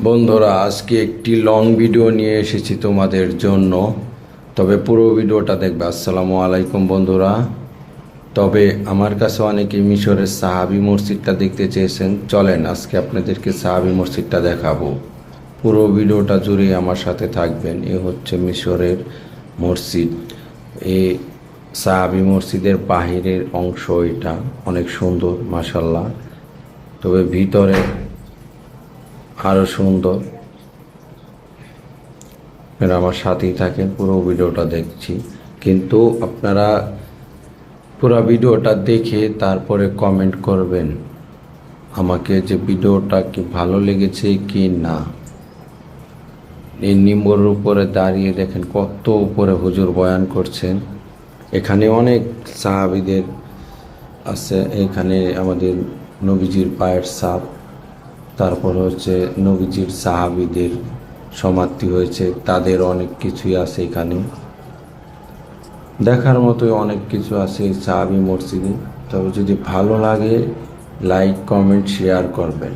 বন্ধুরা, আজকে একটি লং ভিডিও নিয়ে এসেছি তোমাদের জন্য। তবে পুরো ভিডিওটা দেখবে। আসসালামু আলাইকুম বন্ধুরা। তবে আমার কাছে অনেকে মিশরের সাহাবি মসজিদটা দেখতে চেয়েছেন। চলেন আজকে আপনাদেরকে সাহাবি মসজিদটা দেখাবো। পুরো ভিডিওটা জুড়ে আমার সাথে থাকবেন। এ হচ্ছে মিশরের মসজিদ। এই সাহাবি মসজিদের বাহিরের অংশ, এটা অনেক সুন্দর মাশাল্লাহ। তবে ভিতরে আরও সুন্দর। আপনারা আমার সাথেই থাকেন, পুরো ভিডিওটা দেখছি। কিন্তু আপনারা পুরো ভিডিওটা দেখে তারপরে কমেন্ট করবেন আমাকে যে ভিডিওটা কি ভালো লেগেছে কি না। এই নিম্বর উপরে দাঁড়িয়ে দেখেন কত উপরে হুজুর বয়ান করছেন। এখানে অনেক সাহাবীদের আছে। এখানে আমাদের নবীজির পায়ের ছাপ, তারপর হচ্ছে নবীজির সাহাবীদের সমাধি হয়েছে, তাদের অনেক কিছুই আছে এখানে। দেখার মতোই অনেক কিছু আছে এই সাহাবি মসজিদে। তবে যদি ভালো লাগে লাইক কমেন্ট শেয়ার করবেন।